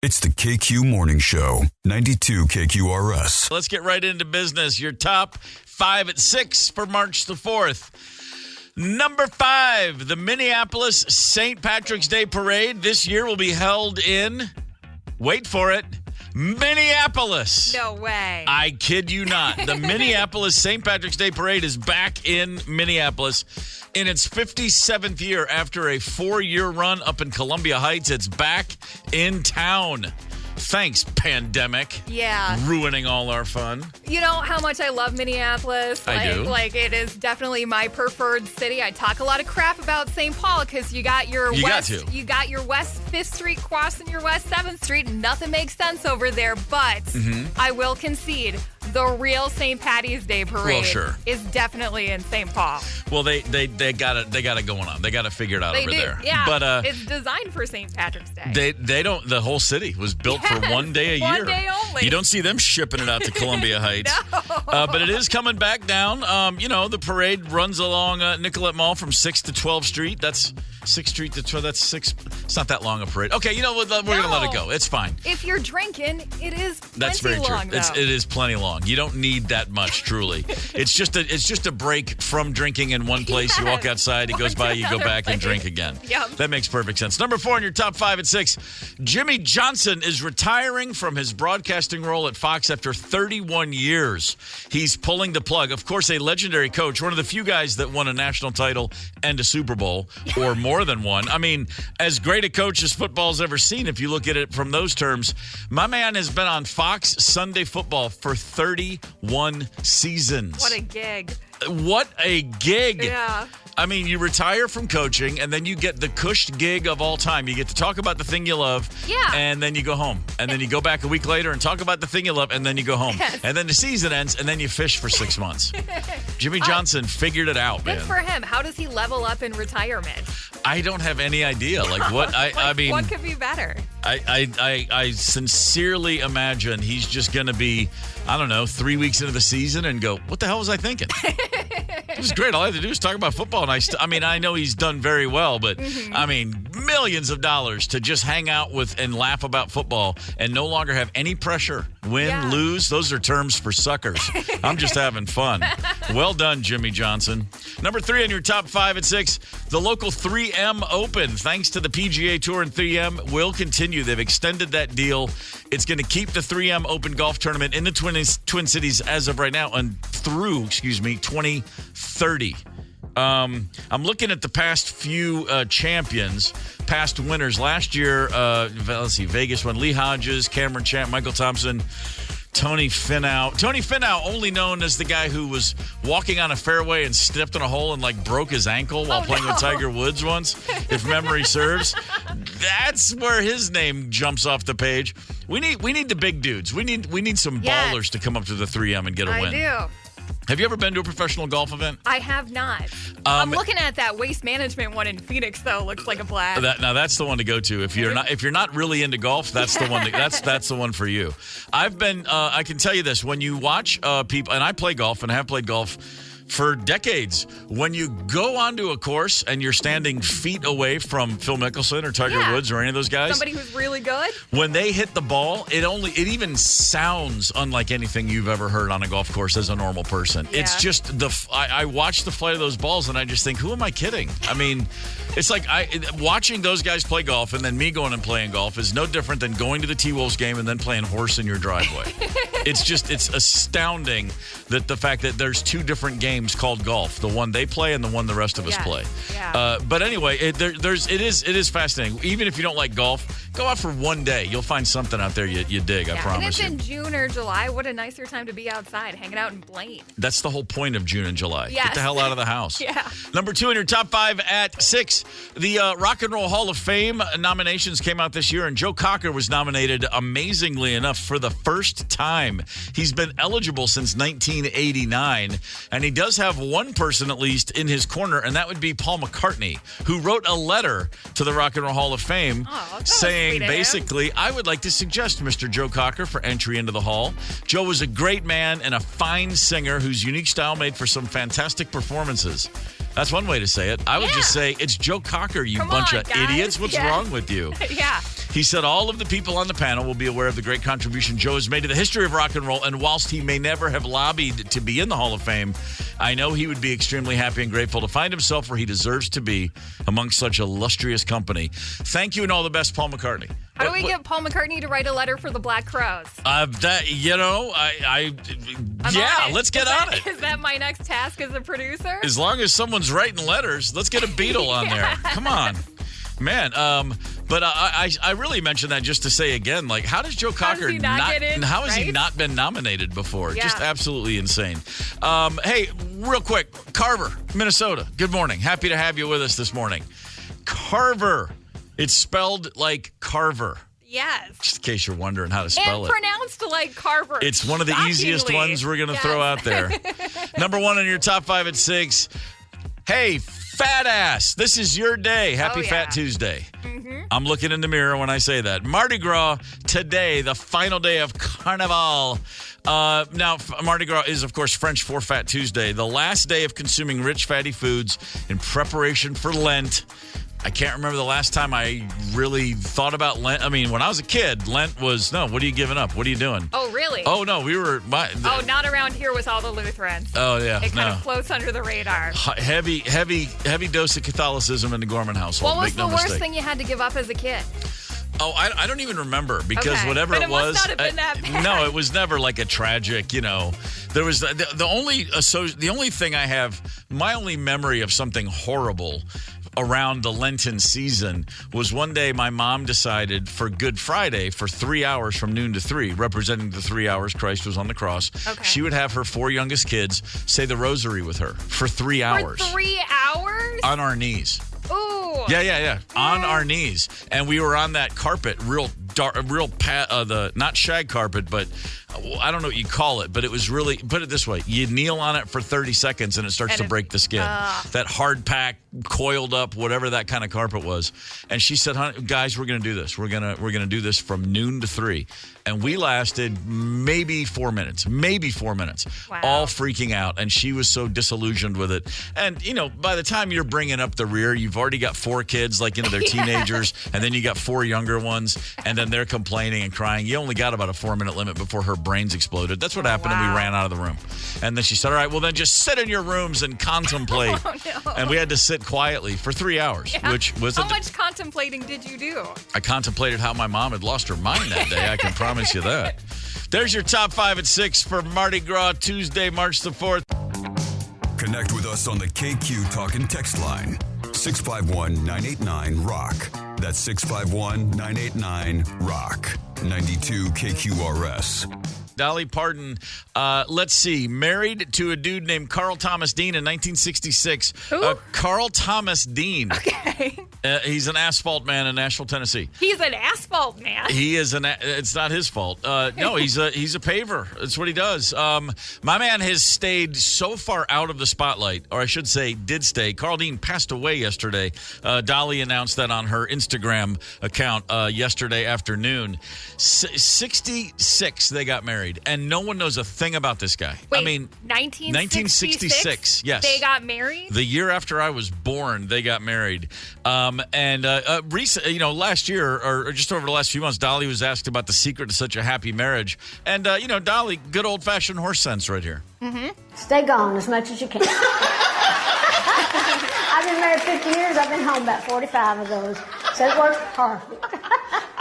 It's the KQ Morning Show, 92 KQRS. Let's get right into business. Your top 5 at 6 for March the 4th. Number 5, the Minneapolis St. Patrick's Day Parade this year will be held in, wait for it, Minneapolis. No way. I kid you not. The Minneapolis St. Patrick's Day Parade is back in Minneapolis in its 57th year after a 4-year run up in Columbia Heights. It's back in town. Thanks, pandemic. Yeah. Ruining all our fun. You know how much I love Minneapolis? I do. Like, it is definitely my preferred city. I talk a lot of crap about St. Paul because you got your West 5th Street crossing your West 7th Street. Nothing makes sense over there, but I will concede the real St. Patty's Day Parade is definitely in St. Paul. Well, they got it going on. They got to figure it out over there. Yeah, but it's designed for St. Patrick's Day. They don't. The whole city was built for one day a year. One day only. You don't see them shipping it out to Columbia Heights. No. But it is coming back down. The parade runs along Nicollet Mall from 6th to 12th Street. That's 6th Street to 12th. That's 6. It's not that long a parade. Okay, we're going to let it go. It's fine. If you're drinking, it is plenty That's very long, true. though. It is plenty long. You don't need that much, truly. It's just a break from drinking in one place. You walk outside, it goes by, you go back and drink again. Yep. That makes perfect sense. Number 4 in your top 5 at 6. Jimmy Johnson is retiring from his broadcasting role at Fox after 31 years. He's pulling the plug. Of course, a legendary coach, one of the few guys that won a national title and a Super Bowl, or more than one. I mean, as great a coach as football's ever seen, if you look at it from those terms. My man has been on Fox Sunday Football for 31 seasons. What a gig. What a gig. Yeah. I mean, you retire from coaching, and then you get the cushed gig of all time. You get to talk about the thing you love, and then you go home. And then you go back a week later and talk about the thing you love, and then you go home. Yes. And then the season ends, and then you fish for 6 months. Jimmy Johnson figured it out, man. Good for him. How does he level up in retirement? I don't have any idea. Like, what? I mean, what could be better? I sincerely imagine he's just going to be, 3 weeks into the season and go, what the hell was I thinking? It was great. All I had to do was talk about football. And I know he's done very well, but millions of dollars to just hang out with and laugh about football and no longer have any pressure. Win, lose, those are terms for suckers. I'm just having fun. Well done, Jimmy Johnson. Number 3 on your top 5 at 6, the local 3M Open, thanks to the PGA Tour and 3M, will continue. They've extended that deal. It's going to keep the 3M Open Golf Tournament in the Twin Cities as of right now and through, 2030. I'm looking at the past few champions, past winners. Last year, Vegas won. Lee Hodges, Cameron Champ, Michael Thompson, Tony Finau. Tony Finau, only known as the guy who was walking on a fairway and stepped in a hole and broke his ankle while playing with Tiger Woods once, if memory serves. That's where his name jumps off the page. We need the big dudes. We need some ballers to come up to the 3M and get a win. I do. Have you ever been to a professional golf event? I have not. I'm looking at that Waste Management one in Phoenix, though. Looks like a blast. That's the one to go to. If you're not really into golf, that's the one. That's the one for you. I've been. I can tell you this: when you watch people, and I play golf and have played golf for decades. When you go onto a course and you're standing feet away from Phil Mickelson or Tiger Woods or any of those guys, somebody who's really good, when they hit the ball, it even sounds unlike anything you've ever heard on a golf course as a normal person. Yeah. It's just I watch the flight of those balls and I just think, who am I kidding? I mean, it's like watching those guys play golf and then me going and playing golf is no different than going to the T-Wolves game and then playing horse in your driveway. It's astounding that the fact that there's two different games called golf, the one they play and the one the rest of us play. Yeah. But anyway, it is fascinating. Even if you don't like golf, go out for one day. You'll find something out there you dig, I promise you. And it's in June or July. What a nicer time to be outside, hanging out in Blaine. That's the whole point of June and July. Yes. Get the hell out of the house. Yeah. Number 2 in your top 5 at 6. The Rock and Roll Hall of Fame nominations came out this year, and Joe Cocker was nominated, amazingly enough, for the first time. He's been eligible since 1989, and he does have one person, at least, in his corner, and that would be Paul McCartney, who wrote a letter to the Rock and Roll Hall of Fame saying, basically, I would like to suggest Mr. Joe Cocker for entry into the Hall. Joe was a great man and a fine singer whose unique style made for some fantastic performances. That's one way to say it. I would just say it's Joe Cocker, you bunch of idiots. What's wrong with you? Yeah. He said all of the people on the panel will be aware of the great contribution Joe has made to the history of rock and roll, and whilst he may never have lobbied to be in the Hall of Fame, I know he would be extremely happy and grateful to find himself where he deserves to be among such illustrious company. Thank you and all the best, Paul McCartney. How do we get Paul McCartney to write a letter for the Black Crowes? Let's get on it. Is that my next task as a producer? As long as someone's writing letters, let's get a Beatle on there. Come on. Man, but I really mentioned that just to say again, like, how does Joe Cocker he not been nominated before? Yeah. Just absolutely insane. Hey, real quick, Carver, Minnesota. Good morning. Happy to have you with us this morning. Carver. It's spelled like Carver. Yes. Just in case you're wondering how to spell and pronounced like Carver. It's one of the easiest ones we're going to throw out there. Number one in your top 5 at 6. Hey, fat ass. This is your day. Happy Fat Tuesday. Mm-hmm. I'm looking in the mirror when I say that. Mardi Gras today, the final day of Carnival. Now, Mardi Gras is, of course, French for Fat Tuesday, the last day of consuming rich, fatty foods in preparation for Lent. I can't remember the last time I really thought about Lent. I mean, when I was a kid, Lent was, no, what are you giving up? What are you doing? Oh, really? Oh, no, we were... not around here with all the Lutherans. Oh, yeah, It kind of floats under the radar. Heavy dose of Catholicism in the Gorman household. What was the worst thing you had to give up as a kid? Oh, I don't even remember because whatever but it was, must not have been that bad. No, it was never like a tragic. There was the only thing I have. My only memory of something horrible around the Lenten season was one day my mom decided for Good Friday for 3 hours from noon to 3, representing the 3 hours Christ was on the cross. Okay. She would have her 4 youngest kids say the rosary with her for 3 hours. For 3 hours? On our knees. Ooh. Yeah. On our knees. And we were on that carpet, not shag carpet, but I don't know what you call it, but it was really, put it this way, you kneel on it for 30 seconds and it starts to break the skin. That hard pack, coiled up, whatever that kind of carpet was. And she said, honey, guys, we're going to do this. We're going to do this from noon to 3. And we lasted maybe 4 minutes, Wow. all freaking out. And she was so disillusioned with it. And, by the time you're bringing up the rear, you've already got 4 kids, they're teenagers. And then you got 4 younger ones. And then they're complaining and crying. You only got about a 4-minute limit before her brains exploded. That's what happened. And we ran out of the room. And then she said, all right, well, then just sit in your rooms and contemplate. Oh, no. And we had to sit quietly for 3 hours, which was How much contemplating did you do? I contemplated how my mom had lost her mind that day. I can promise you that. There's your top 5 at 6 for Mardi Gras Tuesday, March the 4th. Connect with us on the KQ Talk and Text line. 651-989-ROCK. That's 651-989-ROCK. 92 KQRS. Dolly Parton, let's see, married to a dude named Carl Thomas Dean in 1966. Who? Carl Thomas Dean. Okay. He's an asphalt man in Nashville, Tennessee. He's an asphalt man. He is it's not his fault. No, he's a paver. That's what he does. My man has stayed so far out of the spotlight, or I should say did stay. Carl Dean passed away yesterday. Dolly announced that on her Instagram account yesterday afternoon. 66 they got married. And no one knows a thing about this guy. Wait, I mean, 1966? Yes. They got married? The year after I was born, they got married. Recently, last year or just over the last few months, Dolly was asked about the secret to such a happy marriage. And, Dolly, good old-fashioned horse sense right here. Mm-hmm. Stay gone as much as you can. I've been married 50 years. I've been home about 45 of those. So it works perfect.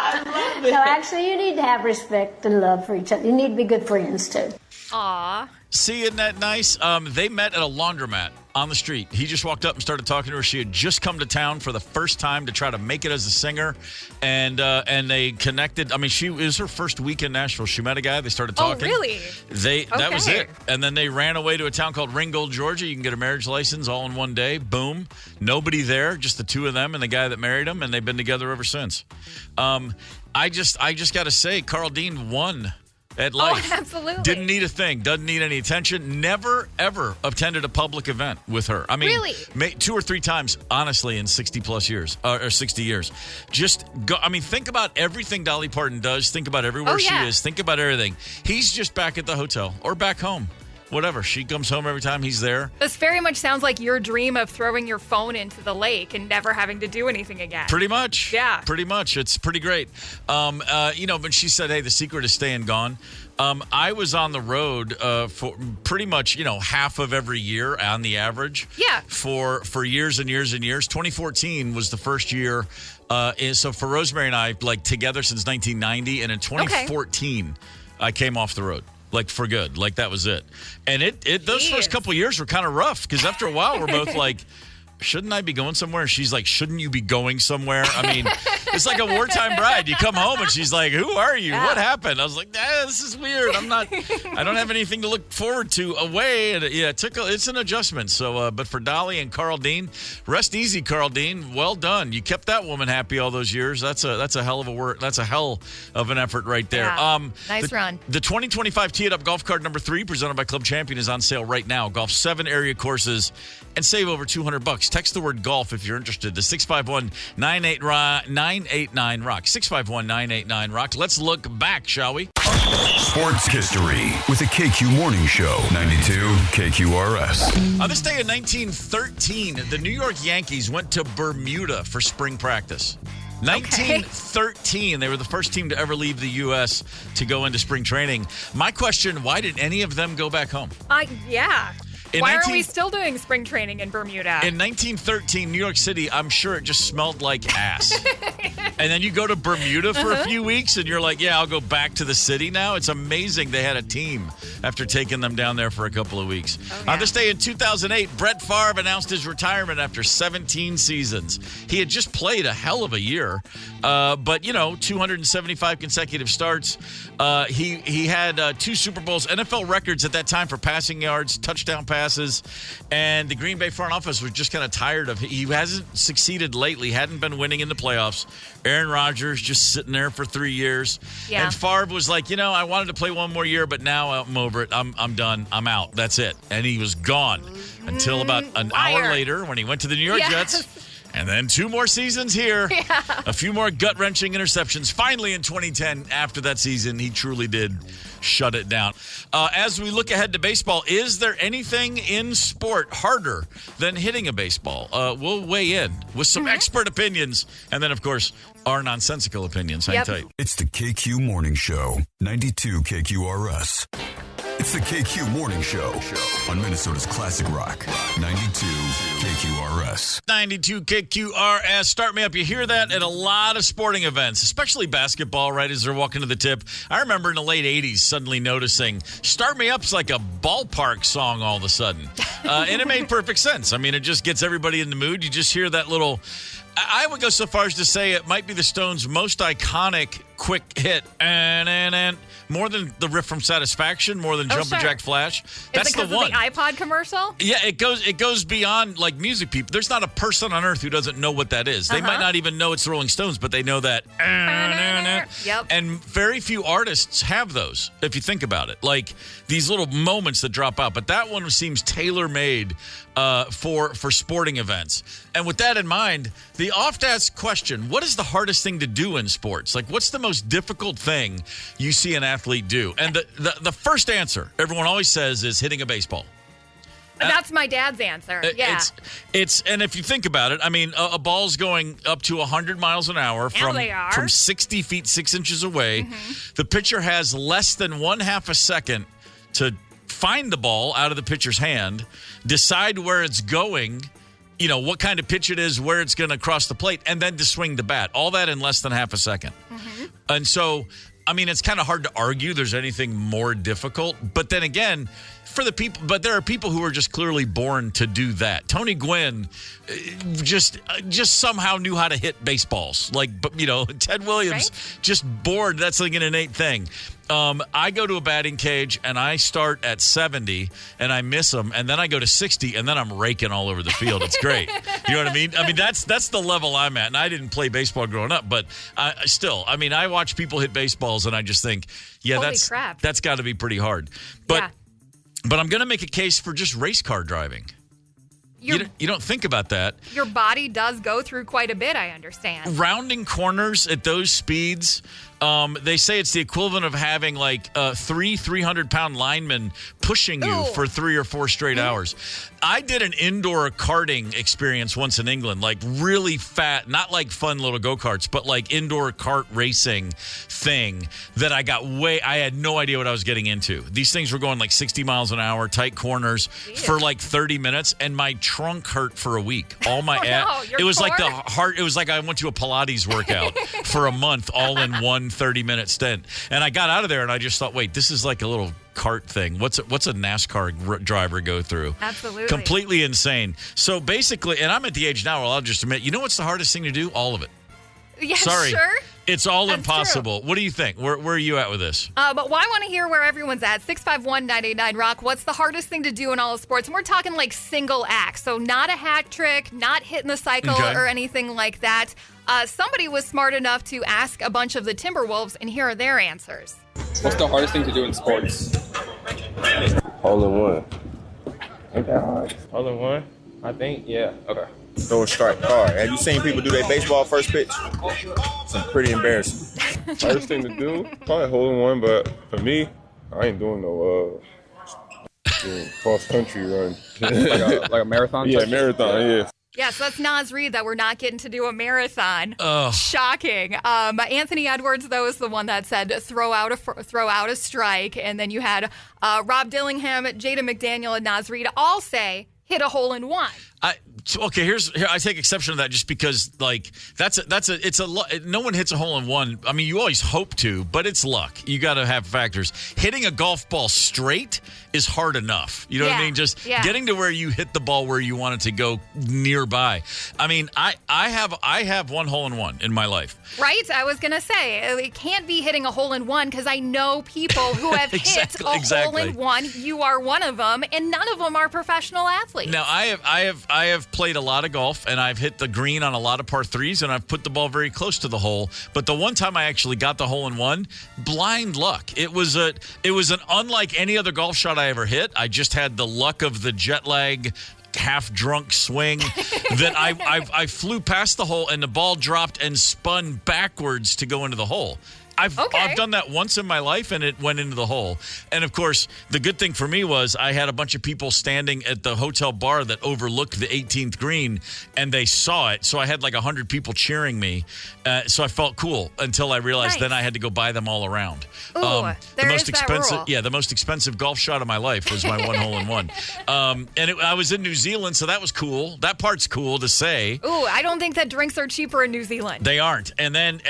I love it. No, actually, you need to have respect and love for each other. You need to be good friends, too. Aw. See, isn't that nice? They met at a laundromat on the street. He just walked up and started talking to her. She had just come to town for the first time to try to make it as a singer, and they connected. I mean, it was her first week in Nashville. She met a guy. They started talking. Oh, really? That was it. And then they ran away to a town called Ringgold, Georgia. You can get a marriage license all in one day. Boom. Nobody there, just the two of them and the guy that married them, and they've been together ever since. I just got to say, Carl Dean won at life. Oh, absolutely. Didn't need a thing. Doesn't need any attention. Never, ever attended a public event with her. I mean, really? 2 or 3 times, honestly, in 60-plus years, or 60 years. Just go. I mean, think about everything Dolly Parton does. Think about everywhere she is. Think about everything. He's just back at the hotel or back home. whatever. She comes home every time he's there. This very much sounds like your dream of throwing your phone into the lake and never having to do anything again. Pretty much. Yeah. Pretty much. It's pretty great. But she said, hey, the secret is staying gone. I was on the road for pretty much, half of every year on the average. Yeah. For years and years and years. 2014 was the first year. So for Rosemary and I, together since 1990. And in 2014, I came off the road. For good. That was it. And those first couple of years were kind of rough because after a while, we're both like, shouldn't I be going somewhere? And she's like, shouldn't you be going somewhere? I mean, it's like a wartime bride. You come home and she's like, who are you? Yeah. What happened? I was like, this is weird. I don't have anything to look forward to away. And it's an adjustment. So, but for Dolly and Carl Dean, rest easy, Carl Dean. Well done. You kept that woman happy all those years. That's a hell of a work. That's a hell of an effort right there. Yeah. Nice run. The 2025 Tee It Up Golf Card number 3 presented by Club Champion is on sale right now. Golf 7 area courses and save over $200. Text the word golf if you're interested. The 651-989-ROCK. 651-989-ROCK. Let's look back, shall we? Sports history with the KQ Morning Show. 92 KQRS. On this day in 1913, the New York Yankees went to Bermuda for spring practice. 1913, they were the first team to ever leave the U.S. to go into spring training. My question, why did any of them go back home? Yeah. Why aren't we still doing spring training in Bermuda? In 1913, New York City, I'm sure it just smelled like ass. And then you go to Bermuda for a few weeks, and you're like, I'll go back to the city now. It's amazing they had a team after taking them down there for a couple of weeks. Oh, yeah. On this day in 2008, Brett Favre announced his retirement after 17 seasons. He had just played a hell of a year, but 275 consecutive starts. He had 2 Super Bowls, NFL records at that time for passing yards, touchdown passes, and the Green Bay front office was just kind of tired of it. He hasn't succeeded lately, hadn't been winning in the playoffs. Aaron Rodgers just sitting there for 3 years. Yeah. And Favre was like, I wanted to play one more year, but now I'm over it. I'm done. I'm out. That's it. And he was gone until about an hour later when he went to the New York Jets. And then 2 more seasons here. Yeah. A few more gut-wrenching interceptions. Finally, in 2010, after that season, he truly did shut it down. As we look ahead to baseball, is there anything in sport harder than hitting a baseball? We'll weigh in with some expert opinions. And then, of course, our nonsensical opinions. Hang tight. It's the KQ Morning Show, 92 KQRS. It's the KQ Morning Show on Minnesota's Classic Rock, 92 KQRS. 92 KQRS. Start me up. You hear that at a lot of sporting events, especially basketball, right, as they're walking to the tip. I remember in the late 80s suddenly noticing Start Me Up's like a ballpark song all of a sudden. And it made perfect sense. I mean, it just gets everybody in the mood. You just hear that little... I would go so far as to say it might be the Stones' most iconic quick hit. And more than the riff from Satisfaction, more than Jumper Jack Flash. That's the one. Of the iPod commercial? Yeah, it goes beyond music people. There's not a person on earth who doesn't know what that is. They might not even know it's the Rolling Stones, but they know that. Yep. And very few artists have those, if you think about it. Like these little moments that drop out. But that one seems tailor-made for sporting events. And with that in mind, the oft-asked question, what is the hardest thing to do in sports? What's the most difficult thing you see an athlete do? And the first answer everyone always says is hitting a baseball. That's my dad's answer. Yeah. It's and if you think about it, I mean, a ball's going up to 100 miles an hour from 60 feet, 6 inches away. Mm-hmm. The pitcher has less than 1/2 a second to find the ball out of the pitcher's hand, decide where it's going, what kind of pitch it is, where it's going to cross the plate, and then to swing the bat. All that in less than 1/2 a second. Mm-hmm. And so, I mean, it's kind of hard to argue there's anything more difficult. But then again, there are people who are just clearly born to do that. Tony Gwynn just somehow knew how to hit baseballs. Ted Williams, just bored. That's like an innate thing. I go to a batting cage and I start at 70 and I miss them, and then I go to 60 and then I'm raking all over the field. It's great. You know what I mean? I mean, that's the level I'm at. And I didn't play baseball growing up, but still, I mean, I watch people hit baseballs and I just think, that's got to be pretty hard. But I'm going to make a case for just race car driving. You don't think about that. Your body does go through quite a bit, I understand. Rounding corners at those speeds, they say it's the equivalent of having 300-pound linemen pushing you for 3 or 4 straight hours. I did an indoor karting experience once in England, like really fat, not like fun little go-karts, but like indoor kart racing thing that I had no idea what I was getting into. These things were going like 60 miles an hour, tight corners for like 30 minutes, and my trunk hurt for a week. All my it was like the heart. It was like I went to a Pilates workout for a month, all in one 30-minute stint. And I got out of there, and I just thought, wait, this is like a little kart thing. What's a NASCAR driver go through? Absolutely. Completely insane. So basically, and I'm at the age now where I'll just admit, you know what's the hardest thing to do? All of it. Yeah, Sorry. Sure. It's all That's impossible. True. What do you think? Where are you at with this? But I want to hear where everyone's at. 651-989-ROCK. What's the hardest thing to do in all of sports? And we're talking like single acts. So not a hat trick, not hitting the cycle or anything like that. Somebody was smart enough to ask a bunch of the Timberwolves, and here are their answers. What's the hardest thing to do in sports? Hole in one. Ain't that hard? Hole in one? I think, yeah. Okay. Throw a strike hard. Have you seen people do their baseball first pitch? It's pretty embarrassing. Hardest thing to do? Probably hole in one, but for me, I ain't doing no cross country run. like a marathon? Yeah, marathon, yeah. Yeah, so that's Nas Reed that we're not getting to do a marathon. Ugh. Shocking. Anthony Edwards, though, is the one that said throw out a strike. And then you had Rob Dillingham, Jada McDaniel, and Nas Reed all say hit a hole in one. Okay, here I take exception to that just because like no one hits a hole in one. I mean, you always hope to, but it's luck. You got to have factors. Hitting a golf ball straight is hard enough. You know what I mean? Just getting to where you hit the ball where you want it to go nearby. I mean, I have one hole in one in my life. Right? I was going to say, it can't be hitting a hole in one because I know people who have hit a hole in one. You are one of them, and none of them are professional athletes. Now, I have played a lot of golf, and I've hit the green on a lot of par threes, and I've put the ball very close to the hole. But the one time I actually got the hole in one, blind luck. It was an unlike any other golf shot I ever hit. I just had the luck of the jet lag, half-drunk swing that I flew past the hole, and the ball dropped and spun backwards to go into the hole. I've done that once in my life, and it went into the hole. And, of course, the good thing for me was I had a bunch of people standing at the hotel bar that overlooked the 18th green, and they saw it. So I had like 100 people cheering me. So I felt cool until I realized then I had to go buy them all around. Ooh, there is that rule. Yeah, the most expensive golf shot of my life was my one hole in one. I was in New Zealand, so that was cool. That part's cool to say. Ooh, I don't think that drinks are cheaper in New Zealand. They aren't. And then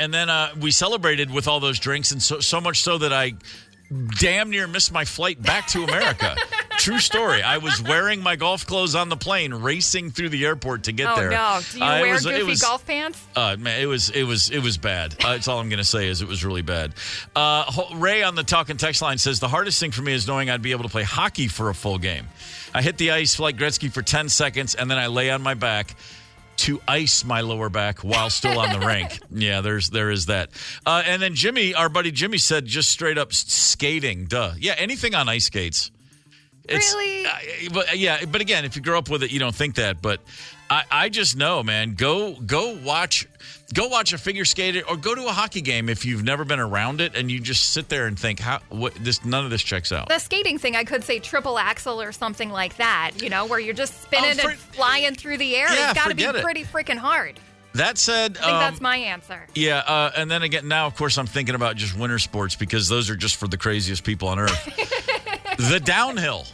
we celebrated with all those drinks, and so much so that I damn near missed my flight back to America. True story. I was wearing my golf clothes on the plane, racing through the airport to get there. Oh no! Do you wear goofy golf pants? Man, it was bad. That's all I'm going to say is it was really bad. Ray on the talk and text line says the hardest thing for me is knowing I'd be able to play hockey for a full game. I hit the ice like Gretzky for 10 seconds, and then I lay on my back to ice my lower back while still on the rink. Yeah, there is that. And then Jimmy, our buddy Jimmy, said just straight up skating. Duh. Yeah, anything on ice skates. Really? But again, if you grow up with it, you don't think that. But I just know, man. Go watch a figure skater or go to a hockey game if you've never been around it, and you just sit there and think, none of this checks out. The skating thing, I could say triple axel or something like that. You know, where you're just spinning and flying through the air. Yeah, it's got to be pretty freaking hard. That said, I think that's my answer. Yeah, and then again, now of course I'm thinking about just winter sports because those are just for the craziest people on earth. The downhill.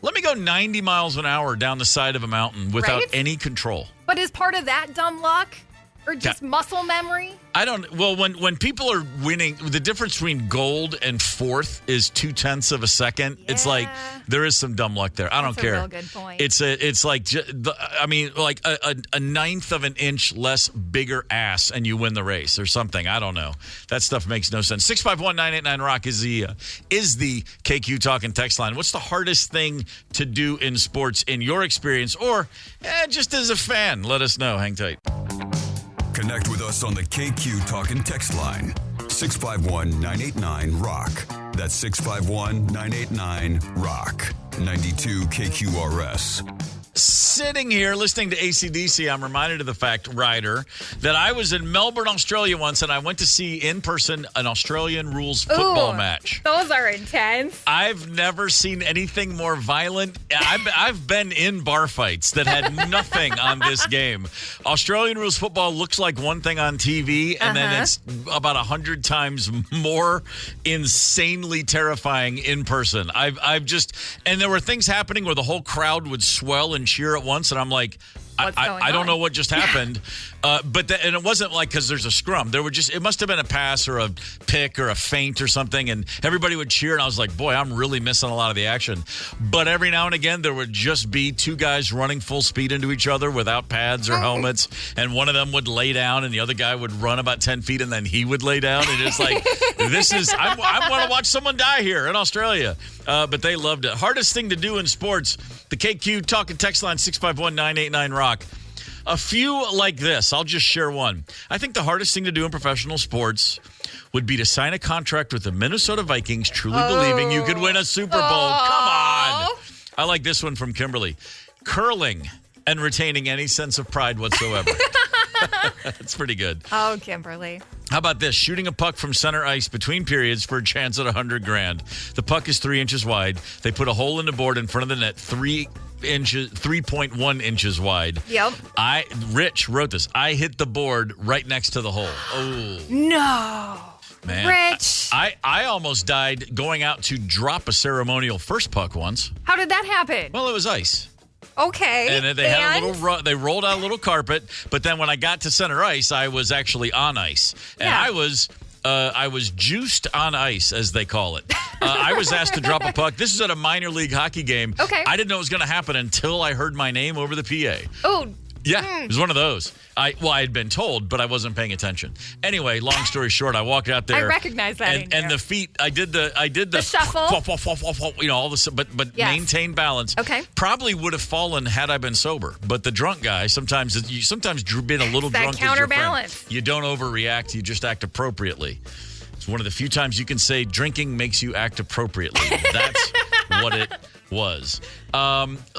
Let me go 90 miles an hour down the side of a mountain without any control. But is part of that dumb luck or just muscle memory? I don't. Well, when people are winning, the difference between gold and fourth is 0.2 of a second. Yeah. It's like there is some dumb luck there. I don't care. That's a real good point. It's like like a ninth of an inch less bigger ass, and you win the race or something. I don't know. That stuff makes no sense. 651-989-ROCK is the KQ talking text line. What's the hardest thing to do in sports in your experience, or just as a fan? Let us know. Hang tight. Connect with us on the KQ Talkin' text line, 651-989-ROCK. That's 651-989-ROCK. 92 KQRS. Sitting here listening to AC/DC, I'm reminded of the fact, Ryder, that I was in Melbourne, Australia once, and I went to see in person an Australian rules football match. Those are intense. I've never seen anything more violent. I've been in bar fights that had nothing on this game. Australian rules football looks like one thing on TV, and then it's about 100 times more insanely terrifying in person. And there were things happening where the whole crowd would swell and cheer at once, and I'm like, I don't know what just happened, and it wasn't like because there's a scrum. It must have been a pass or a pick or a feint or something, and everybody would cheer, and I was like, boy, I'm really missing a lot of the action. But every now and again, there would just be two guys running full speed into each other without pads or helmets, and one of them would lay down, and the other guy would run about 10 feet, and then he would lay down, and it's like, I want to watch someone die here in Australia. But they loved it. Hardest thing to do in sports, the KQ talk and text line 651-989-ROCK. A few like this. I'll just share one. I think the hardest thing to do in professional sports would be to sign a contract with the Minnesota Vikings, truly believing you could win a Super Bowl. Come on. I like this one from Kimberly. Curling and retaining any sense of pride whatsoever. That's pretty good. Oh, Kimberly. How about this? Shooting a puck from center ice between periods for a chance at $100,000. The puck is 3 inches wide. They put a hole in the board in front of the net, 3.1 inches wide. Yep. Rich wrote this. I hit the board right next to the hole. Oh. No. Man. Rich. I almost died going out to drop a ceremonial first puck once. How did that happen? Well, it was ice. Okay. And they had a little they rolled out a little carpet, but then when I got to center ice, I was actually on ice. And I was juiced on ice, as they call it. I was asked to drop a puck. This is at a minor league hockey game. Okay. I didn't know it was going to happen until I heard my name over the PA. Oh. Yeah, it was one of those. I had been told, but I wasn't paying attention. Anyway, long story short, I walked out there. I recognize that. And the feet, I did the shuffle. All this, but yes. maintain balance. Okay. Probably would have fallen had I been sober. But the drunk guy, sometimes being a little drunk is your counterbalance. friend. You don't overreact. You just act appropriately. It's one of the few times you can say drinking makes you act appropriately. That's what it was.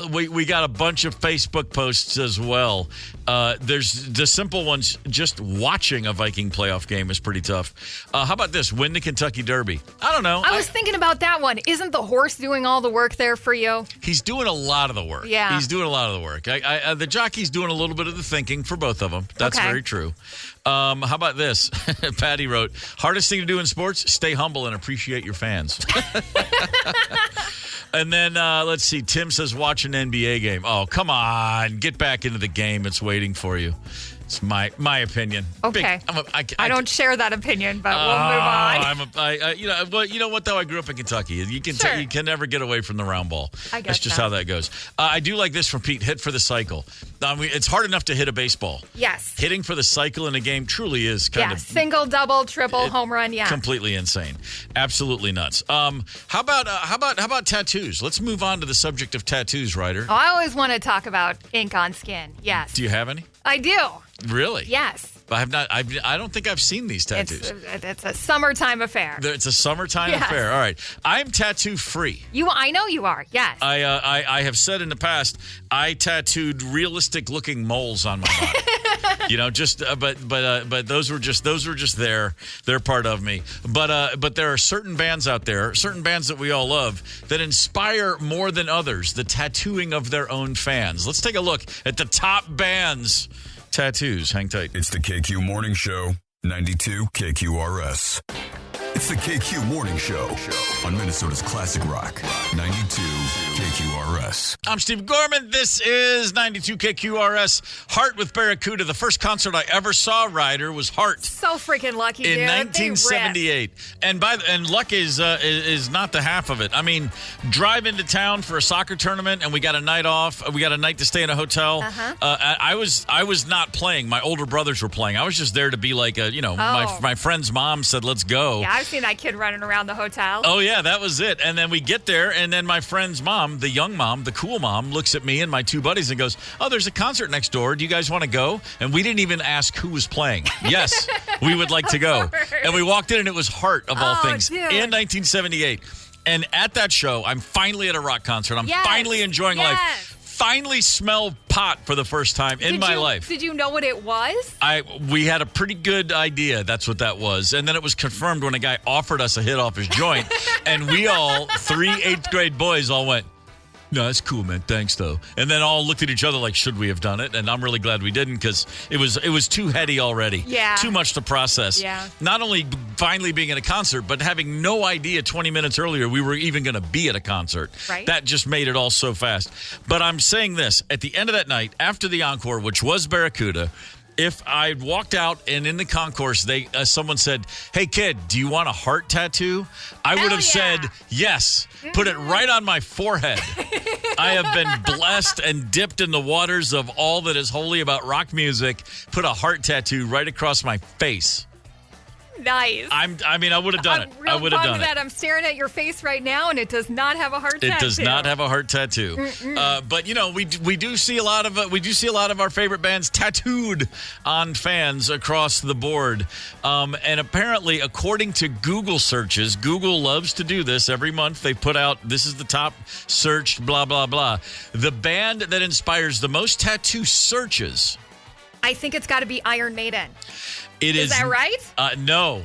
We got a bunch of Facebook posts as well. There's the simple ones. Just watching a Viking playoff game is pretty tough. How about this? Win the Kentucky Derby. I don't know. I was thinking about that one. Isn't the horse doing all the work there for you? He's doing a lot of the work. Yeah. He's doing a lot of the work. The jockey's doing a little bit of the thinking for both of them. That's very true. How about this? Patty wrote, hardest thing to do in sports, stay humble and appreciate your fans. And then, let's see, Tim says, watch an NBA game. Oh, come on. Get back into the game. It's waiting for you. It's my opinion. Okay. I don't share that opinion, but we'll move on. You know what, though? I grew up in Kentucky. You can never get away from the round ball. I guess that's just how that goes. I do like this from Pete. Hit for the cycle. It's hard enough to hit a baseball. Yes. Hitting for the cycle in a game truly is kind of single, double, triple, home run. Yeah. Completely insane. Absolutely nuts. How about tattoos? Let's move on to the subject of tattoos, Ryder. Oh, I always want to talk about ink on skin. Yes. Do you have any? I do. Really? Yes. I have not. I don't think I've seen these tattoos. It's a summertime affair. It's a summertime affair. All right. I'm tattoo free. I know you are. Yes. I have said in the past I tattooed realistic looking moles on my body. But those were just there. They're part of me. But there are certain bands out there, certain bands that we all love, that inspire more than others the tattooing of their own fans. Let's take a look at the top bands. Tattoos. Hang tight. It's the KQ Morning Show, 92 KQRS. It's the KQ Morning Show on Minnesota's Classic Rock, 92 KQRS. I'm Steve Gorman. This is 92 KQRS. Heart with Barracuda. The first concert I ever saw, Ryder, was Heart. So freaking lucky, dude. In 1978. And luck is not the half of it. I mean, drive into town for a soccer tournament, and we got a night off. We got a night to stay in a hotel. I was not playing. My older brothers were playing. I was just there to be like my friend's mom said, let's go. Yeah, I've seen that kid running around the hotel. Oh, yeah, that was it. And then we get there, and then my friend's mom, the young mom, the cool mom, looks at me and my two buddies and goes, oh, there's a concert next door. Do you guys want to go? And we didn't even ask who was playing. Yes, we would like to go. And we walked in, and it was Heart, of all things, dude. in 1978. And at that show, I'm finally at a rock concert. I'm finally enjoying life. finally smell pot for the first time in my life. Did you know what it was? We had a pretty good idea that's what that was. And then it was confirmed when a guy offered us a hit off his joint. And we all, 3 8th grade boys, all went, "No, that's cool, man. Thanks, though." And then all looked at each other like, should we have done it? And I'm really glad we didn't because it was too heady already. Yeah. Too much to process. Yeah. Not only finally being at a concert, but having no idea 20 minutes earlier we were even going to be at a concert. Right. That just made it all so fast. But I'm saying this. At the end of that night, after the encore, which was Barracuda, if I walked out and in the concourse, someone said, "Hey, kid, do you want a heart tattoo?" I would have said, yes. Put it right on my forehead. I have been blessed and dipped in the waters of all that is holy about rock music. Put a heart tattoo right across my face. Nice. I would have done it. I would have done it. I'm staring at your face right now, and it does not have a heart tattoo. It does not have a heart tattoo. But we do see a lot of our favorite bands tattooed on fans across the board. And apparently, according to Google searches, Google loves to do this every month. They put out, this is the top searched, blah blah blah. The band that inspires the most tattoo searches. I think it's got to be Iron Maiden. Is that right? No.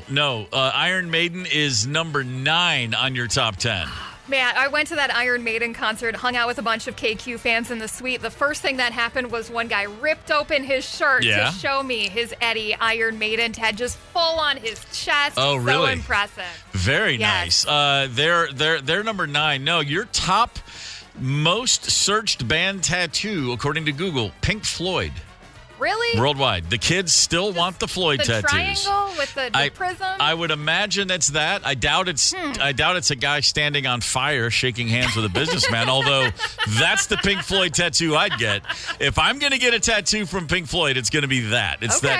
Iron Maiden is number 9 on your top 10. Man, I went to that Iron Maiden concert, hung out with a bunch of KQ fans in the suite. The first thing that happened was one guy ripped open his shirt to show me his Eddie Iron Maiden tat just full on his chest. Oh, really? So impressive. Very nice. They're number 9. No, your top most searched band tattoo, according to Google, Pink Floyd. Really? Worldwide. The kids still want the Floyd tattoos. The triangle with the prism? I would imagine it's that. I doubt it's a guy standing on fire shaking hands with a businessman, although that's the Pink Floyd tattoo I'd get. If I'm going to get a tattoo from Pink Floyd, it's going to be that.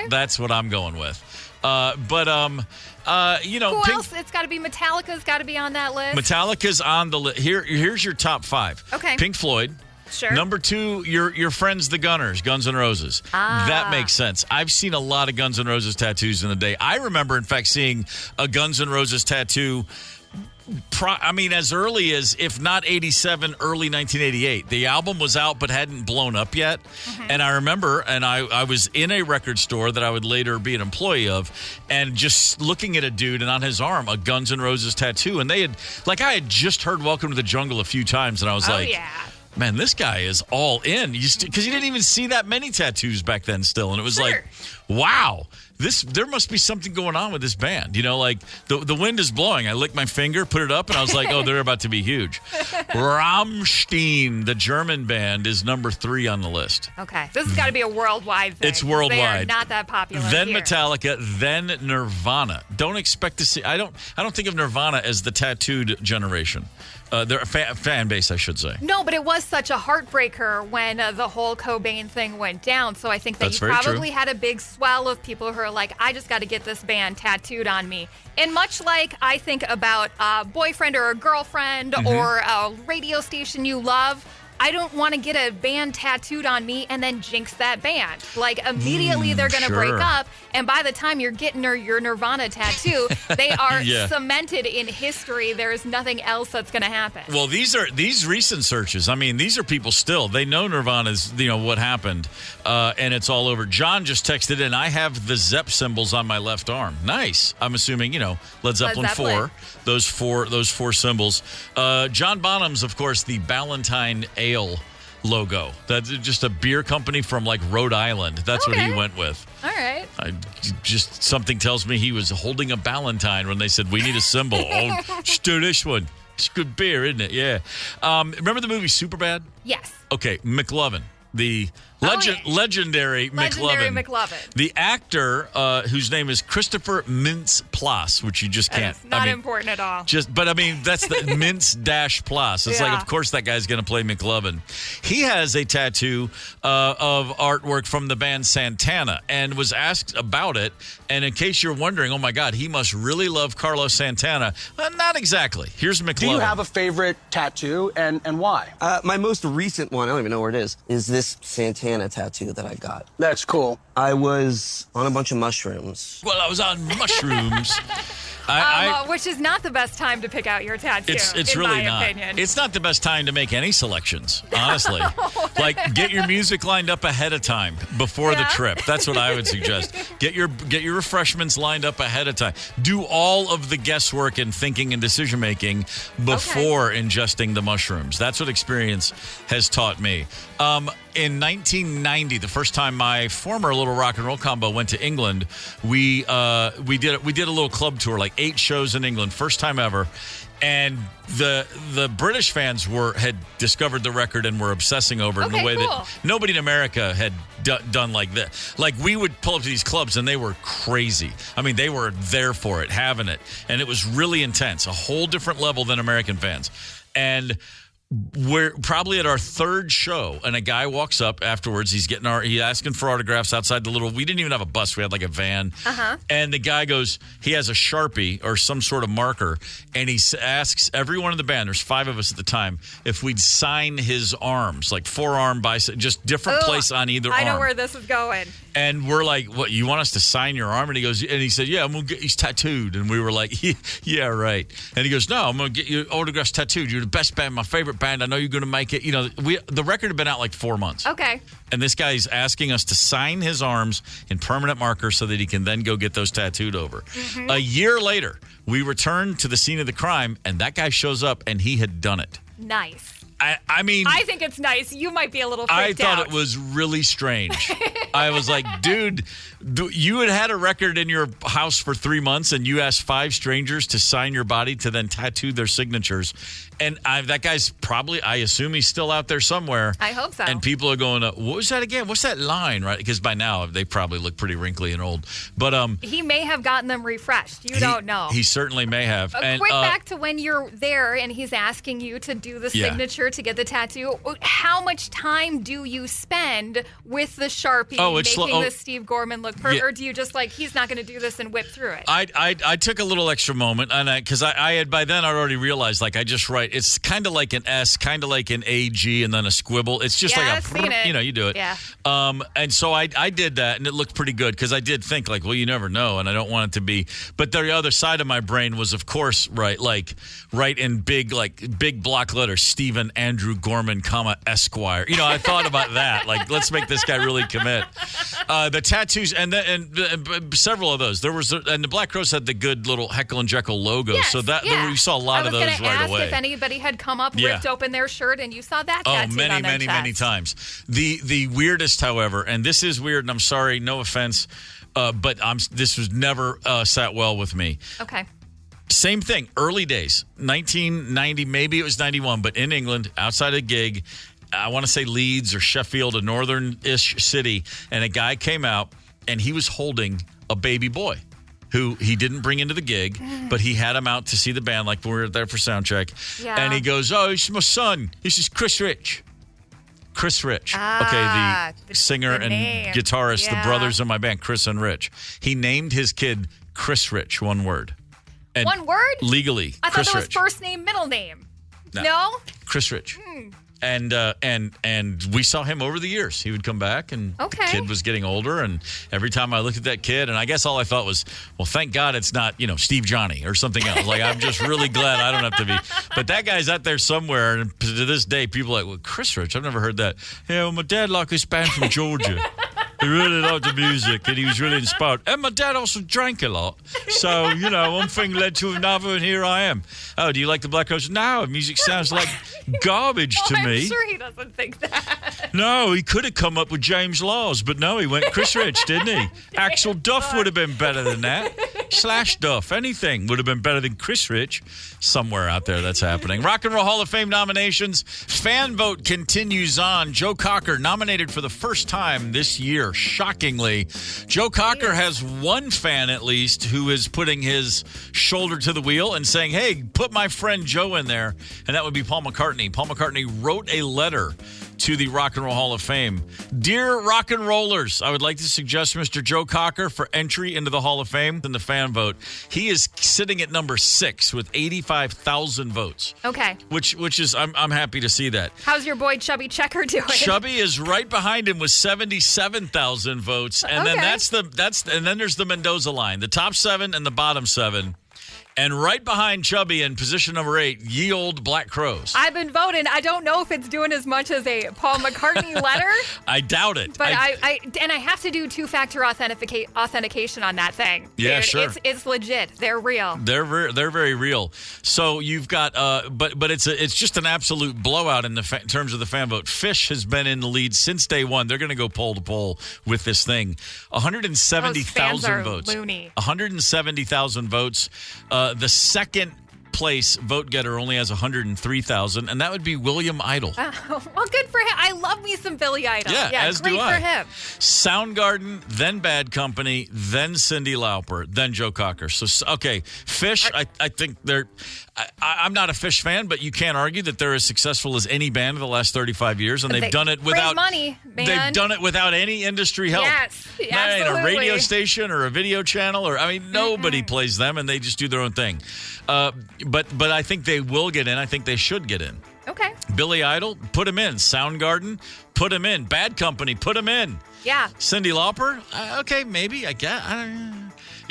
That's what I'm going with. Who else? It's got to be Metallica's got to be on that list. Metallica's on the list. Here's your top 5. Okay. Pink Floyd. Sure. Number 2, your friends, the Gunners, Guns N' Roses. That makes sense. I've seen a lot of Guns N' Roses tattoos in the day. I remember, in fact, seeing a Guns N' Roses tattoo, as early as, if not 87, early 1988. The album was out but hadn't blown up yet. Mm-hmm. And I remember, I was in a record store that I would later be an employee of, and just looking at a dude, and on his arm, a Guns N' Roses tattoo. And I had just heard Welcome to the Jungle a few times, and I was man, this guy is all in. Because you didn't even see that many tattoos back then still. And it was like, wow, there must be something going on with this band. The wind is blowing. I licked my finger, put it up, and I was like, oh, they're about to be huge. Rammstein, the German band, is number 3 on the list. Okay. This has got to be a worldwide thing. It's worldwide. They are not that popular Then here. Metallica, then Nirvana. Don't expect to see... I don't think of Nirvana as the tattooed generation. They're a fan base, I should say. No, but it was such a heartbreaker when the whole Cobain thing went down. So I think that you probably had a big swell of people who are like, I just got to get this band tattooed on me. And much like I think about a boyfriend or a girlfriend or a radio station you love, I don't want to get a band tattooed on me and then jinx that band. Immediately they're going to break up, and by the time you're getting your Nirvana tattoo, they are cemented in history. There is nothing else that's going to happen. Well, these recent searches. These are people still. They know Nirvana's, what happened, and it's all over. John just texted in, I have the Zepp symbols on my left arm. Nice. I'm assuming, Led Zeppelin 4. Those four symbols. John Bonham's, of course, the Ballantine Ale logo. That's just a beer company from Rhode Island. That's what he went with. All right. Just something tells me he was holding a Ballantine when they said we need a symbol. Just do this one. It's good beer, isn't it? Yeah. Remember the movie Superbad? Yes. Okay, McLovin. The legendary McLovin. The actor, whose name is Christopher Mintz-Plasse, which you just can't. It's not important at all. That's the Mintz-Plasse. It's of course that guy's going to play McLovin. He has a tattoo of artwork from the band Santana and was asked about it. And in case you're wondering, oh my God, he must really love Carlos Santana. Not exactly. Here's McLovin. Do you have a favorite tattoo and why? My most recent one, I don't even know where it is this Santana tattoo that I got. That's cool. I was on a bunch of mushrooms. Well, I was on mushrooms. Which is not the best time to pick out your tattoo. It's in really my not. opinion. It's not the best time to make any selections, honestly. Like, get your music lined up ahead of time before the trip. That's what I would suggest. Get your refreshments lined up ahead of time. Do all of the guesswork and thinking and decision making before ingesting the mushrooms. That's what experience has taught me. In 1990, the first time my former Little Rock and Roll Combo went to England, we did a little club tour, like 8 shows in England, first time ever. And the British fans had discovered the record and were obsessing over it in a way that nobody in America had done like this. Like, we would pull up to these clubs and they were crazy. I mean, they were there for it, having it. And it was really intense, a whole different level than American fans. And we're probably at our 3rd show, and a guy walks up afterwards. He's asking for autographs outside the we didn't even have a bus. We had like a van. And the guy goes, he has a Sharpie or some sort of marker, and he asks everyone in the band, there's 5 of us at the time, if we'd sign his arms, like forearm, bicep, just different place on either arm. I know where this is going. And we're like, what, you want us to sign your arm? And he said, yeah, I'm going to get these tattooed. And we were like, yeah, right. And he goes, no, I'm going to get your autographs tattooed. You're the best band, my favorite band. I know you're going to make it. You know, the record had been out like 4 months. Okay. And this guy's asking us to sign his arms in permanent marker so that he can then go get those tattooed over. A year later, we return to the scene of the crime, and that guy shows up, and he had done it. Nice. I mean, I think it's nice. You might be a little freaked out. I thought it was really strange. I was like, dude, you had a record in your house for 3 months, and you asked 5 strangers to sign your body to then tattoo their signatures. And that guy's probably, I assume he's still out there somewhere. I hope so. And people are going, what was that again? What's that line, right? Because by now, they probably look pretty wrinkly and old. But he may have gotten them refreshed. You don't know. He certainly may have. Quick back to when you're there and he's asking you to do the signature to get the tattoo. How much time do you spend with the Sharpie making the Steve Gorman look perfect? Or do you just he's not going to do this and whip through it? I took a little extra moment, and because I had by then I'd already realized I just write. It's kind of like an S, kind of like an AG, and then a squibble. It's just you do it. Yeah. And so I did that, and it looked pretty good because I did think well, you never know, and I don't want it to be. But the other side of my brain was, of course, right in big block letters, Stephen Andrew Gorman, comma Esquire. I thought about that. Let's make this guy really commit. The tattoos and several of those. And the Black Crows had the good little Heckle and Jekyll logo. Yes, so we saw a lot of those right away. I was going to ask if anybody had come up, ripped open their shirt, and you saw that tattooed on their chest. Many times. The weirdest, however, and this is weird, and I'm sorry, no offense, but this was never sat well with me. Okay. Same thing, early days, 1990, maybe it was 91, but in England, outside a gig, I want to say Leeds or Sheffield, a northern-ish city, and a guy came out, and he was holding a baby boy who he didn't bring into the gig, but he had him out to see the band when we were there for sound check. Yeah. And he goes, oh, this is my son. This is ChrisRich. ChrisRich. The singer and guitarist, the brothers in my band, Chris and Rich. He named his kid ChrisRich, one word. And one word? Legally, I thought that was first name, middle name. No? ChrisRich. And we saw him over the years. He would come back, and the kid was getting older. And every time I looked at that kid, and I guess all I thought was, well, thank God it's not, Steve Johnny or something else. I'm just really glad I don't have to be. But that guy's out there somewhere, and to this day, people are like, well, ChrisRich, I've never heard that. Yeah, well, my dad liked this band from Georgia. He really liked the music, and he was really inspired. And my dad also drank a lot. So, one thing led to another, and here I am. Oh, do you like the Black Crows? No, music sounds like garbage to me. I'm sure he doesn't think that. No, he could have come up with James Laws, but no, he went ChrisRich, didn't he? Axel Duff would have been better than that. Slash Duff, anything would have been better than ChrisRich. Somewhere out there that's happening. Rock and Roll Hall of Fame nominations. Fan vote continues on. Joe Cocker nominated for the first time this year. Shockingly, Joe Cocker has one fan at least who is putting his shoulder to the wheel and saying, hey, put my friend Joe in there. And that would be Paul McCartney. Paul McCartney wrote a letter to the Rock and Roll Hall of Fame. Dear rock and rollers, I would like to suggest Mr. Joe Cocker for entry into the Hall of Fame in the fan vote. He is sitting at number 6 with 85,000 votes. Okay. Which is, I'm happy to see that. How's your boy Chubby Checker doing? Chubby is right behind him with 77,000 votes, and then and then there's the Mendoza line, the top 7 and the bottom 7. And right behind Chubby in position number 8, ye old Black Crows. I've been voting. I don't know if it's doing as much as a Paul McCartney letter. I doubt it. But I have to do 2-factor authentication on that thing. Yeah, dude, sure. It's legit. They're real. They're very real. So you've got, but it's just an absolute blowout in terms of the fan vote. Fish has been in the lead since day one. They're going to go poll to poll with this thing. 170,000 votes. Loony. 170,000 votes. The second place vote getter only has 103,000, and that would be William Idol. Well, good for him. I love me some Billy Idol. Yeah, as great do I. for him. Soundgarden, then Bad Company, then Cyndi Lauper, then Joe Cocker. So, okay, Fish, I think they're... I'm not a Fish fan, but you can't argue that they're as successful as any band in the last 35 years, and they've done it without money, man. They've done it without any industry help. Yes, not absolutely. in a radio station or a video channel, or nobody plays them, and they just do their own thing. But I think they will get in. I think they should get in. Okay. Billy Idol, put him in. Soundgarden, put him in. Bad Company, put him in. Yeah. Cyndi Lauper, okay, maybe. I guess. I don't know.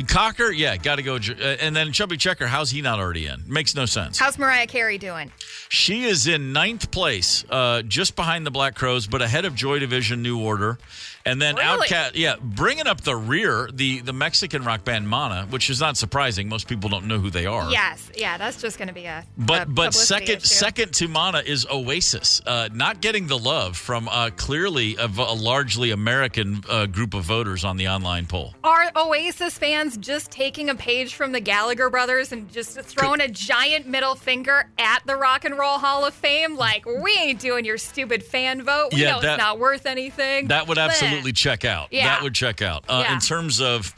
Cocker, yeah, got to go. And then Chubby Checker, how's he not already in? Makes no sense. How's Mariah Carey doing? She is in 9th place, just behind the Black Crowes, but ahead of Joy Division, New Order. And then Really? Outkast, bringing up the rear, the Mexican rock band Mana, which is not surprising. Most people don't know who they are. Yes, yeah, that's just going to be a But publicity issue. second to Mana is Oasis, not getting the love from clearly a largely American group of voters on the online poll. Are Oasis fans just taking a page from the Gallagher brothers and just throwing a giant middle finger at the Rock and Roll Hall of Fame? Like, we ain't doing your stupid fan vote. We know it's not worth anything. That would absolutely check out. Yeah. That would check out. In terms of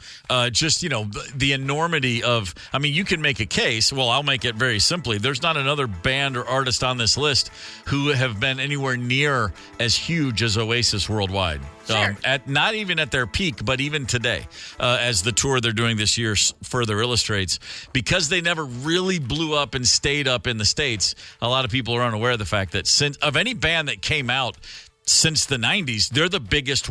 just, the enormity of, you can make a case. Well, I'll make it very simply. There's not another band or artist on this list who have been anywhere near as huge as Oasis worldwide. Sure. Not even at their peak, but even today, as the tour they're doing this year further illustrates, because they never really blew up and stayed up in the States, a lot of people are unaware of the fact that of any band that came out since the 90s, they're the biggest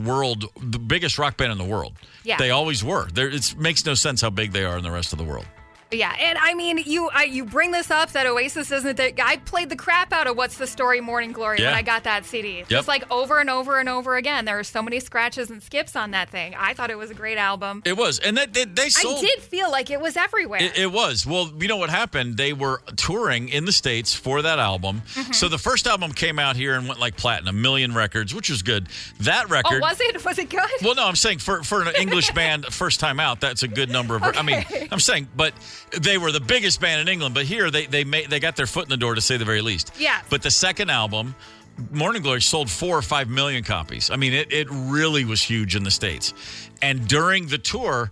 rock band in the world. Yeah. They always were. It makes no sense how big they are in the rest of the world. Yeah, and you bring this up that Oasis isn't the... I played the crap out of What's the Story Morning Glory when I got that CD. Yep. Just like over and over and over again. There were so many scratches and skips on that thing. I thought it was a great album. It was. And they sold... I did feel like it was everywhere. It was. Well, you know what happened? They were touring in the States for that album. Mm-hmm. So the first album came out here and went like platinum, 1 million records, which was good. That record... Oh, was it? Was it good? Well, no, I'm saying for an English band, first time out, that's a good number of... Okay. I'm saying, but they were the biggest band in England, but here they got their foot in the door, to say the very least. Yeah. But the second album, Morning Glory, sold 4 or 5 million copies. It really was huge in the States. And during the tour,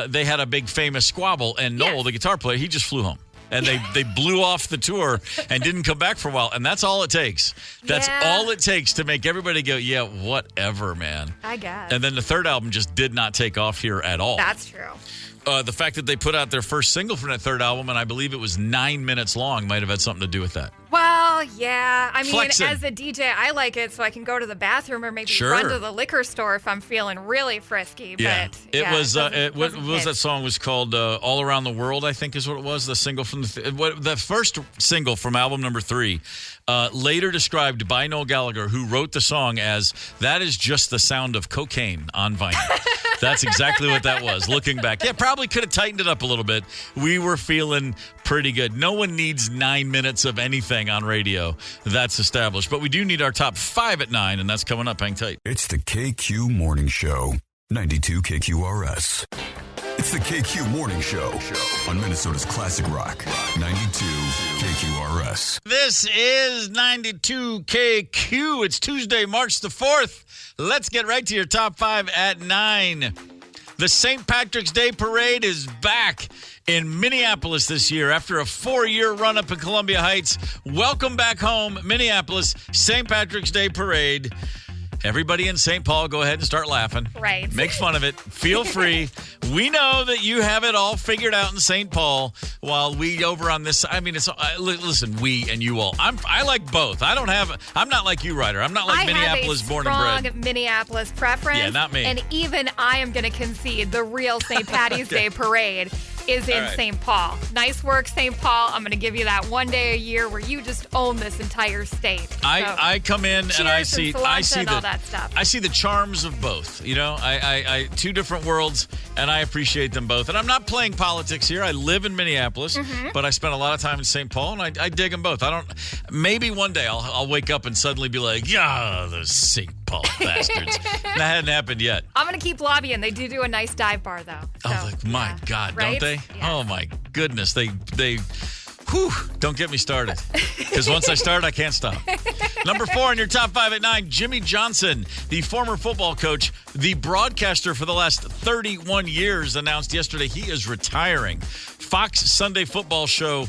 they had a big famous squabble, and Noel, the guitar player, he just flew home. And they blew off the tour and didn't come back for a while. And that's all it takes. That's all it takes to make everybody go, yeah, whatever, man. I guess. And then the third album just did not take off here at all. That's true. The fact that they put out their first single from that third album, and I believe it was 9 minutes long, might have had something to do with that. Well, yeah. Flexing. As a DJ, I like it so I can go to the bathroom or maybe run to the liquor store if I'm feeling really frisky. Yeah. But what was that song? Was called All Around the World, I think is what it was. The single from the first single from album number 3, later described by Noel Gallagher, who wrote the song as, that is just the sound of cocaine on vinyl. That's exactly what that was. Looking back. Yeah, probably could have tightened it up a little bit. We were feeling pretty good. No one needs 9 minutes of anything on radio. That's established. But we do need our top 5 at 9, and that's coming up. Hang tight. It's the KQ Morning Show, 92 KQRS. It's the KQ Morning Show on Minnesota's Classic Rock, 92 KQRS. This is 92 KQ. It's Tuesday, March the 4th. Let's get right to your top 5 at 9. The St. Patrick's Day Parade is back in Minneapolis this year after a 4-year run up in Columbia Heights. Welcome back home, Minneapolis, St. Patrick's Day Parade. Everybody in St. Paul, go ahead and start laughing. Right. Make fun of it. Feel free. We know that you have it all figured out in St. Paul, while we over on this. I mean, listen, we and you all. I like both. I'm not like you, Ryder. I'm not like Minneapolis born and bred. I have a strong Minneapolis preference. Yeah, not me. And even I am going to concede the real St. Patty's Day Parade is in St. Paul. Nice work, St. Paul. I'm going to give you that one day a year where you just own this entire state. I come in and I see all that stuff. I see the charms of both. You know, I two different worlds, and I appreciate them both. And I'm not playing politics here. I live in Minneapolis, but I spent a lot of time in St. Paul, and I dig them both. Maybe one day I'll wake up and suddenly be like, yeah, those St. Paul bastards. That hadn't happened yet. I'm going to keep lobbying. They do a nice dive bar, though. So, my God, right? Don't they? Yeah. Oh, my goodness. They don't get me started. Because once I start, I can't stop. Number 4 in your top 5 at 9, Jimmy Johnson, the former football coach, the broadcaster for the last 31 years, announced yesterday he is retiring. Fox Sunday Football Show,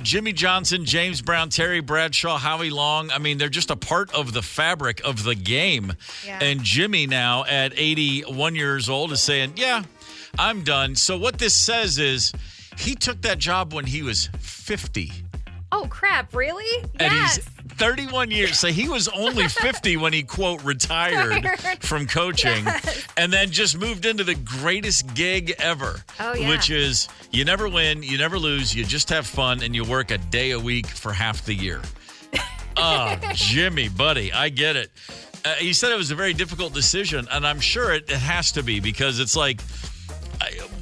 Jimmy Johnson, James Brown, Terry Bradshaw, Howie Long. I mean, they're just a part of the fabric of the game. Yeah. And Jimmy now at 81 years old is saying, yeah, I'm done. So what this says is he took that job when he was 50. Oh, crap. Really? And yes. he's 31 years. So he was only 50 when he, quote, retired from coaching, and then just moved into the greatest gig ever, which is you never win, you never lose, you just have fun, and you work a day a week for half the year. Oh, Jimmy, buddy, I get it. He said it was a very difficult decision, and I'm sure it has to be, because it's like,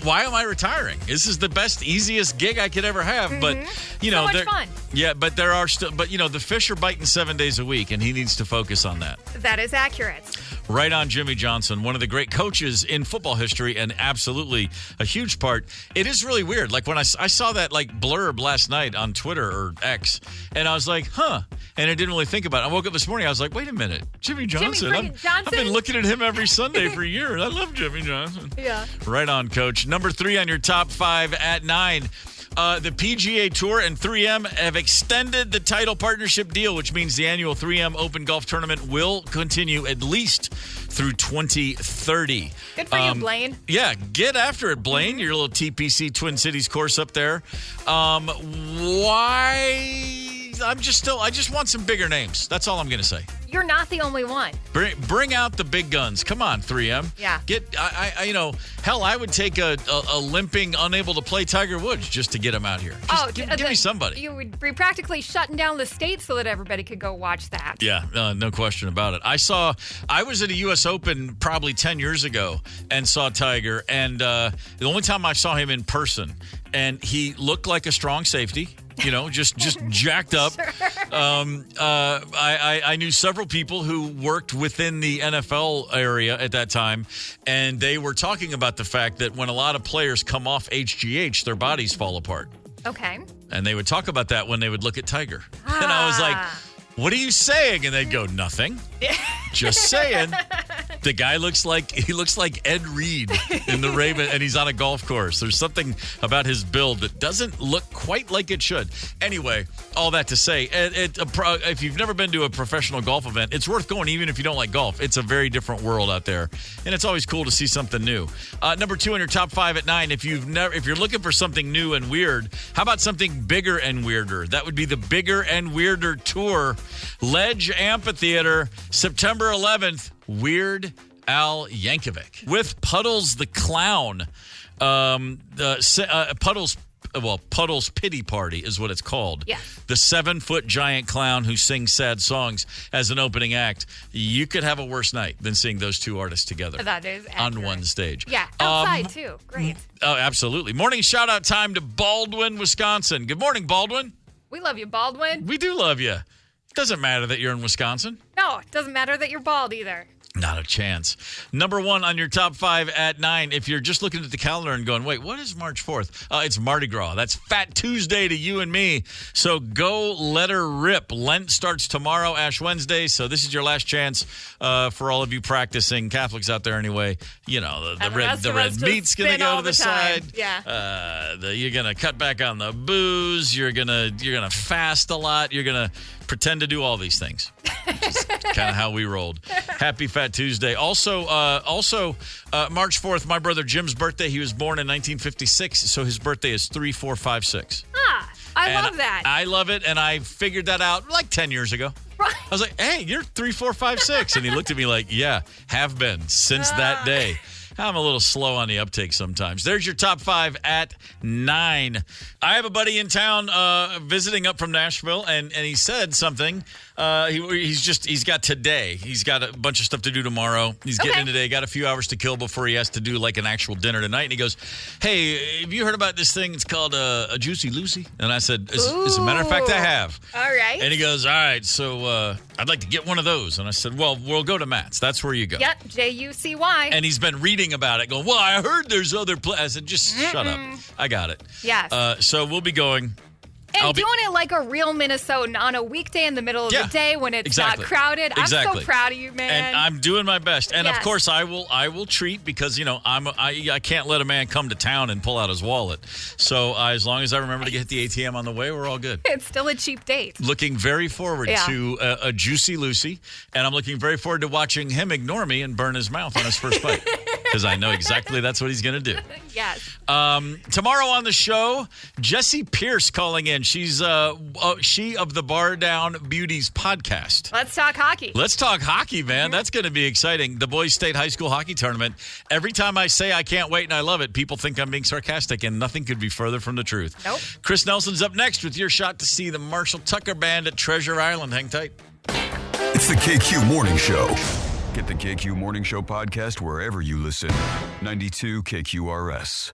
why am I retiring? This is the best, easiest gig I could ever have. But, you know, so much fun. Yeah, but there are still, but, you know, the fish are biting 7 days a week, and he needs to focus on that. That is accurate. Right on, Jimmy Johnson, one of the great coaches in football history, and absolutely a huge part. It is really weird. Like when I saw that like blurb last night on Twitter or X, and I was like, huh. And I didn't really think about it. I woke up this morning, I was like, wait a minute, Jimmy Johnson. I've been looking at him every Sunday for years. I love Jimmy Johnson. Yeah. Right on, Coach. Number 3 on your top 5 at 9. The PGA Tour and 3M have extended the title partnership deal, which means the annual 3M Open Golf Tournament will continue at least through 2030. Good for you, Blaine. Yeah, get after it, Blaine. Your little TPC Twin Cities course up there. Why? I just want some bigger names. That's all I'm going to say. You're not the only one. Bring out the big guns. Come on, 3M. Yeah. Hell, I would take a limping, unable to play Tiger Woods just to get him out here. Give me somebody. You would be practically shutting down the state so that everybody could go watch that. Yeah, no question about it. I was at a U.S. Open probably 10 years ago and saw Tiger, and the only time I saw him in person, and he looked like a strong safety. You know, just jacked up. Sure. I knew several people who worked within the NFL area at that time, and they were talking about the fact that when a lot of players come off HGH, their bodies fall apart. Okay. And they would talk about that when they would look at Tiger. And I was like, what are you saying? And they'd go, nothing. Just saying. The guy looks like Ed Reed in the Raven, and he's on a golf course. There's something about his build that doesn't look quite like it should. Anyway, all that to say, if you've never been to a professional golf event, it's worth going even if you don't like golf. It's a very different world out there, and it's always cool to see something new. Number 2 in your top 5 at 9, if you're looking for something new and weird, how about something bigger and weirder? That would be the Bigger and Weirder Tour. Ledge Amphitheater, September 11th. Weird Al Yankovic with Puddles the Clown. Puddles Pity Party is what it's called. Yeah. The 7-foot giant clown who sings sad songs as an opening act. You could have a worse night than seeing those two artists together. That is accurate. On one stage. Yeah, outside too. Great. Oh, absolutely. Morning shout out time to Baldwin, Wisconsin. Good morning, Baldwin. We love you, Baldwin. We do love you. Doesn't matter that you're in Wisconsin. No, it doesn't matter that you're bald either. Not a chance. Number 1 on your top 5 at 9. If you're just looking at the calendar and going, wait, what is March 4th? It's Mardi Gras. That's Fat Tuesday to you and me. So go let her rip. Lent starts tomorrow, Ash Wednesday. So this is your last chance for all of you practicing Catholics out there anyway. You know, the red meat's going to go to the side. Yeah. You're going to cut back on the booze. You're going to fast a lot. You're going to pretend to do all these things. Kind of how we rolled. Happy Fat Tuesday. Also, March 4th, my brother Jim's birthday. He was born in 1956, so his birthday is 3-4-5-6. I love that. I love it, and I figured that out like 10 years ago. Right. I was like, hey, you're 3-4-5-6. And he looked at me like, yeah, have been since that day. I'm a little slow on the uptake sometimes. There's your top 5 at 9. I have a buddy in town visiting up from Nashville, and he said something. He's got today. He's got a bunch of stuff to do tomorrow. He's getting in today. Got a few hours to kill before he has to do like an actual dinner tonight. And he goes, hey, have you heard about this thing? It's called a Juicy Lucy. And I said, as a matter of fact, I have. All right. And he goes, all right, so I'd like to get one of those. And I said, well, we'll go to Matt's. That's where you go. Yep, Jucy. And he's been reading about it, going, well, I heard there's other places. I said, just shut up. I got it. Yes. So we'll be going. And doing it like a real Minnesotan on a weekday in the middle of the day when it's not crowded. Exactly. I'm so proud of you, man. And I'm doing my best. And of course I will treat because, you know, I can't let a man come to town and pull out his wallet. So as long as I remember to get the ATM on the way, we're all good. It's still a cheap date. Looking very forward to a Juicy Lucy. And I'm looking very forward to watching him ignore me and burn his mouth on his first bite. Because I know exactly that's what he's going to do. Yes. Tomorrow on the show, Jessie Pierce calling in. She's she of the Bar Down Beauties podcast. Let's talk hockey. Let's talk hockey, man. That's going to be exciting. The Boys State High School Hockey Tournament. Every time I say I can't wait and I love it, people think I'm being sarcastic, and nothing could be further from the truth. Nope. Chris Nelson's up next with your shot to see the Marshall Tucker Band at Treasure Island. Hang tight. It's the KQ Morning Show. Get the KQ Morning Show podcast wherever you listen. 92 KQRS.